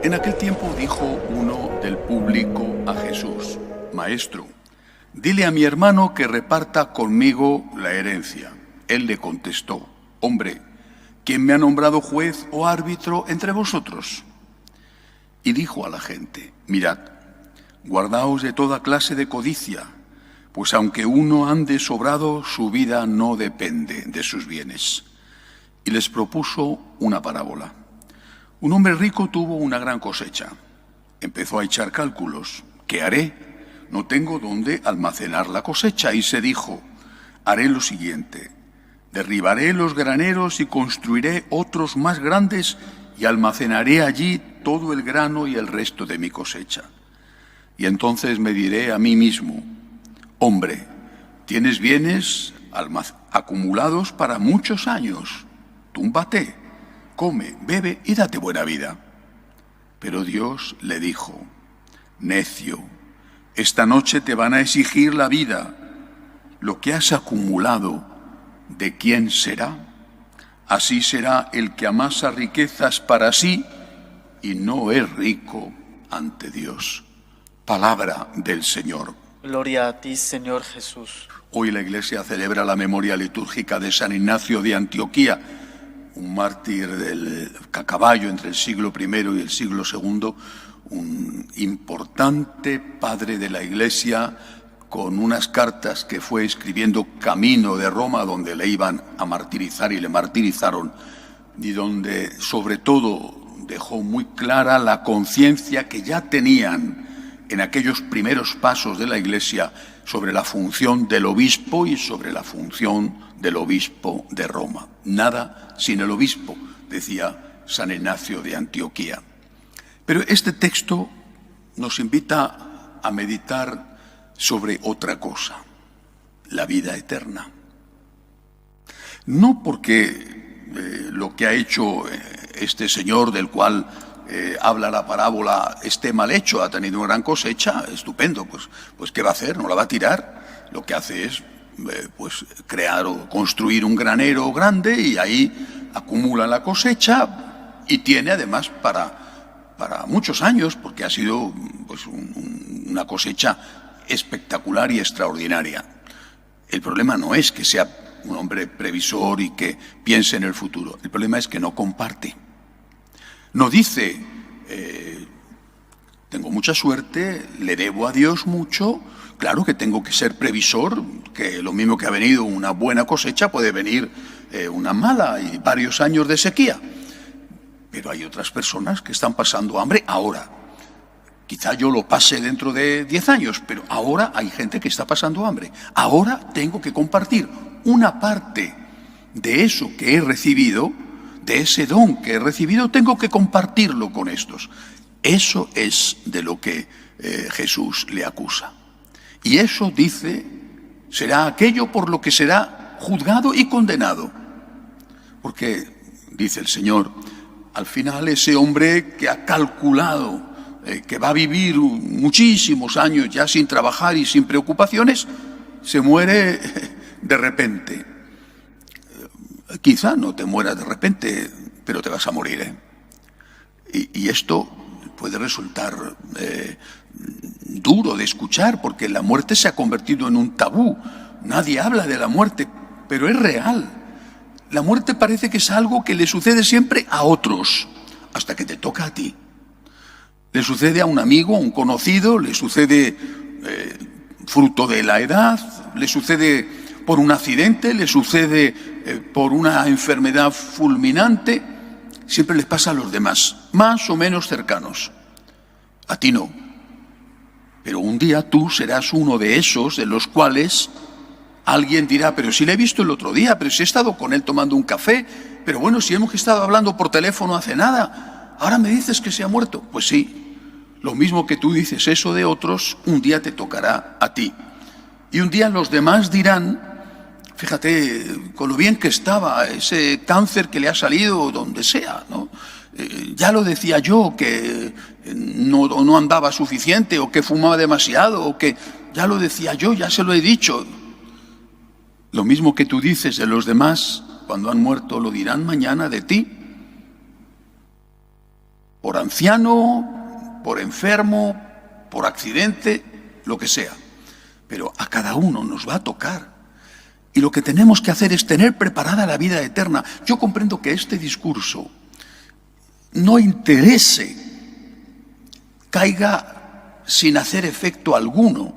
En aquel tiempo dijo uno del público a Jesús: Maestro, dile a mi hermano que reparta conmigo la herencia. Él le contestó: Hombre, ¿quién me ha nombrado juez o árbitro entre vosotros? Y dijo a la gente: Mirad, guardaos de toda clase de codicia, pues aunque uno ande sobrado, su vida no depende de sus bienes. Y les propuso una parábola. Un hombre rico tuvo una gran cosecha. Empezó a echar cálculos. ¿Qué haré? No tengo dónde almacenar la cosecha. Y se dijo: haré lo siguiente: derribaré los graneros y construiré otros más grandes y almacenaré allí todo el grano y el resto de mi cosecha. Y entonces me diré a mí mismo: hombre, tienes bienes acumulados para muchos años. Túmbate, come, bebe y date buena vida. Pero Dios le dijo: necio, esta noche te van a exigir la vida. Lo que has acumulado, ¿de quién será? Así será el que amasa riquezas para sí y no es rico ante Dios. Palabra del Señor. Gloria a ti, Señor Jesús. Hoy la Iglesia celebra la memoria litúrgica de San Ignacio de Antioquía, un mártir a caballo entre el siglo I y el siglo II, un importante padre de la Iglesia, con unas cartas que fue escribiendo camino de Roma, donde le iban a martirizar y le martirizaron, y donde sobre todo dejó muy clara la conciencia que ya tenían en aquellos primeros pasos de la Iglesia sobre la función del obispo y sobre la función del obispo de Roma. Nada sin el obispo, decía San Ignacio de Antioquía. Pero este texto nos invita a meditar sobre otra cosa: la vida eterna. No porque lo que ha hecho este señor del cual habla la parábola esté mal hecho, ha tenido una gran cosecha, estupendo, pues ¿qué va a hacer? ¿No la va a tirar? Lo que hace es crear o construir un granero grande y ahí acumula la cosecha y tiene además para muchos años, porque ha sido una cosecha espectacular y extraordinaria. El problema no es que sea un hombre previsor y que piense en el futuro. El problema es que no comparte. No dice: tengo mucha suerte, le debo a Dios mucho, claro que tengo que ser previsor, que lo mismo que ha venido una buena cosecha puede venir una mala y varios años de sequía. Pero hay otras personas que están pasando hambre ahora. Quizá yo lo pase dentro de 10 años, pero ahora hay gente que está pasando hambre. Ahora tengo que compartir una parte de eso que he recibido, de ese don que he recibido, tengo que compartirlo con estos. Eso es de lo que Jesús le acusa. Y eso, dice, será aquello por lo que será juzgado y condenado. Porque, dice el Señor, al final ese hombre que ha calculado que va a vivir muchísimos años ya sin trabajar y sin preocupaciones, se muere de repente. Quizá no te mueras de repente, pero te vas a morir, Y esto puede resultar duro de escuchar, porque la muerte se ha convertido en un tabú. Nadie habla de la muerte, pero es real. La muerte parece que es algo que le sucede siempre a otros, hasta que te toca a ti. Le sucede a un amigo, a un conocido, le sucede fruto de la edad, le sucede por un accidente, le sucede por una enfermedad fulminante. Siempre les pasa a los demás, más o menos cercanos. A ti no. Pero un día tú serás uno de esos de los cuales alguien dirá: pero si le he visto el otro día, pero si he estado con él tomando un café, pero bueno, si hemos estado hablando por teléfono hace nada, ahora me dices que se ha muerto. Pues sí, lo mismo que tú dices eso de otros, un día te tocará a ti. Y un día los demás dirán: fíjate, con lo bien que estaba, ese cáncer que le ha salido donde sea, ¿no? Ya lo decía yo, que no andaba suficiente, o que fumaba demasiado, o que ya lo decía yo, ya se lo he dicho. Lo mismo que tú dices de los demás, cuando han muerto, lo dirán mañana de ti. por anciano, por enfermo, por accidente, lo que sea. Pero a cada uno nos va a tocar. Y lo que tenemos que hacer es tener preparada la vida eterna. Yo comprendo que este discurso no interese, caiga sin hacer efecto alguno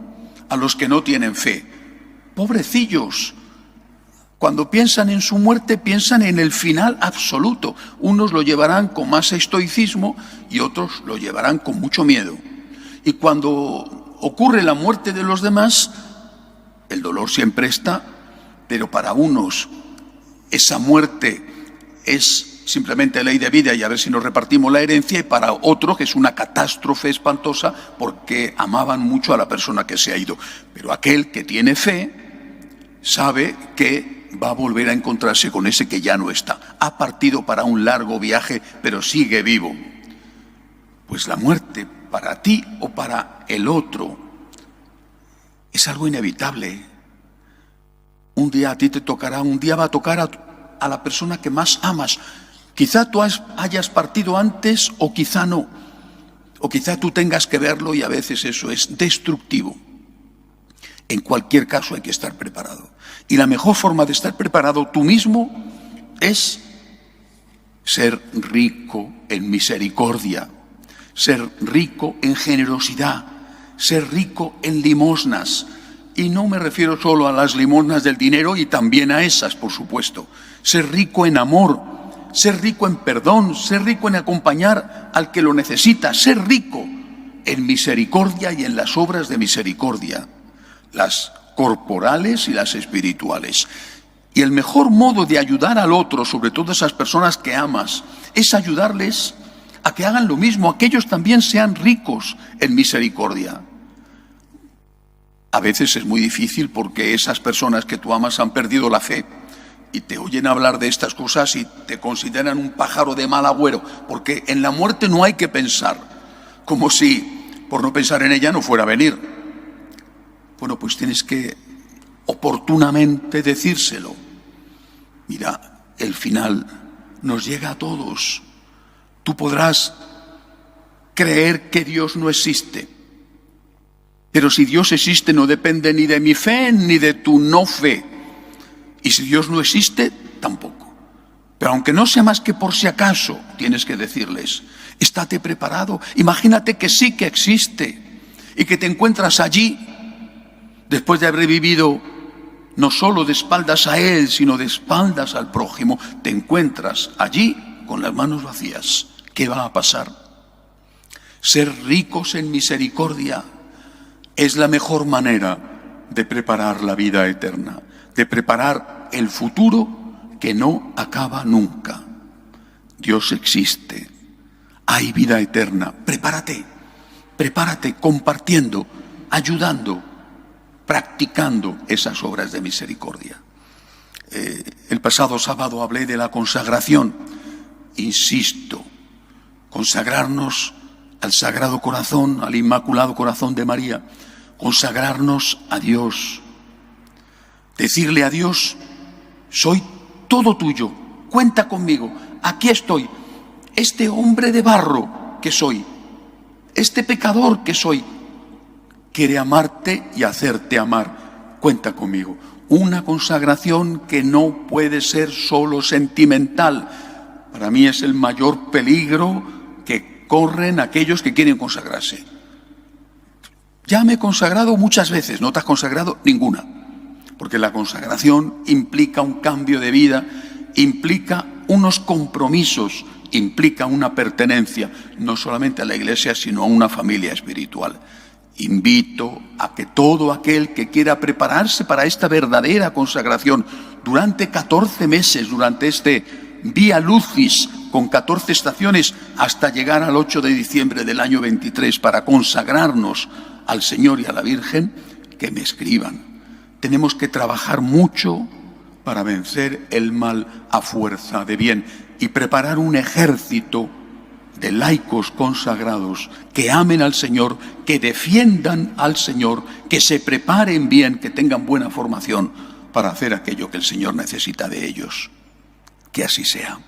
a los que no tienen fe. Pobrecillos, cuando piensan en su muerte, piensan en el final absoluto. Unos lo llevarán con más estoicismo y otros lo llevarán con mucho miedo. Y cuando ocurre la muerte de los demás, el dolor siempre está, pero para unos esa muerte es simplemente ley de vida y a ver si nos repartimos la herencia, y para otros es una catástrofe espantosa porque amaban mucho a la persona que se ha ido. Pero aquel que tiene fe sabe que va a volver a encontrarse con ese que ya no está. Ha partido para un largo viaje, pero sigue vivo. Pues la muerte, para ti o para el otro, es algo inevitable. Un día a ti te tocará, un día va a tocar a la persona que más amas. Quizá tú hayas partido antes o quizá no. O quizá tú tengas que verlo y a veces eso es destructivo. En cualquier caso hay que estar preparado. Y la mejor forma de estar preparado tú mismo es ser rico en misericordia, ser rico en generosidad, ser rico en limosnas. Y no me refiero solo a las limosnas del dinero, y también a esas, por supuesto. Ser rico en amor, ser rico en perdón, ser rico en acompañar al que lo necesita, ser rico en misericordia y en las obras de misericordia, las corporales y las espirituales. Y el mejor modo de ayudar al otro, sobre todo a esas personas que amas, es ayudarles a que hagan lo mismo, a que ellos también sean ricos en misericordia. A veces es muy difícil porque esas personas que tú amas han perdido la fe y te oyen hablar de estas cosas y te consideran un pájaro de mal agüero, porque en la muerte no hay que pensar, como si por no pensar en ella no fuera a venir. Bueno, pues tienes que oportunamente decírselo. Mira, el final nos llega a todos. Tú podrás creer que Dios no existe, pero si Dios existe no depende ni de mi fe ni de tu no fe. Y si Dios no existe, tampoco. Pero aunque no sea más que por si acaso, tienes que decirles, estate preparado. Imagínate que sí que existe y que te encuentras allí después de haber vivido no solo de espaldas a Él, sino de espaldas al prójimo. Te encuentras allí con las manos vacías. ¿Qué va a pasar? Ser ricos en misericordia es la mejor manera de preparar la vida eterna, de preparar el futuro que no acaba nunca. Dios existe, hay vida eterna. Prepárate compartiendo, ayudando, practicando esas obras de misericordia. El pasado sábado hablé de la consagración. Insisto, consagrarnos al Sagrado Corazón, al Inmaculado Corazón de María, consagrarnos a Dios, decirle a Dios, soy todo tuyo, cuenta conmigo, aquí estoy, este hombre de barro que soy, este pecador que soy, quiere amarte y hacerte amar, cuenta conmigo. Una consagración que no puede ser solo sentimental. Para mí es el mayor peligro que corren aquellos que quieren consagrarse. Ya me he consagrado muchas veces, no te has consagrado ninguna, porque la consagración implica un cambio de vida, implica unos compromisos, implica una pertenencia, no solamente a la Iglesia, sino a una familia espiritual. Invito a que todo aquel que quiera prepararse para esta verdadera consagración durante 14 meses, durante este Vía Lucis, con 14 estaciones, hasta llegar al 8 de diciembre del año 23, para consagrarnos al Señor y a la Virgen, que me escriban. Tenemos que trabajar mucho para vencer el mal a fuerza de bien y preparar un ejército de laicos consagrados que amen al Señor, que defiendan al Señor, que se preparen bien, que tengan buena formación para hacer aquello que el Señor necesita de ellos. Que así sea.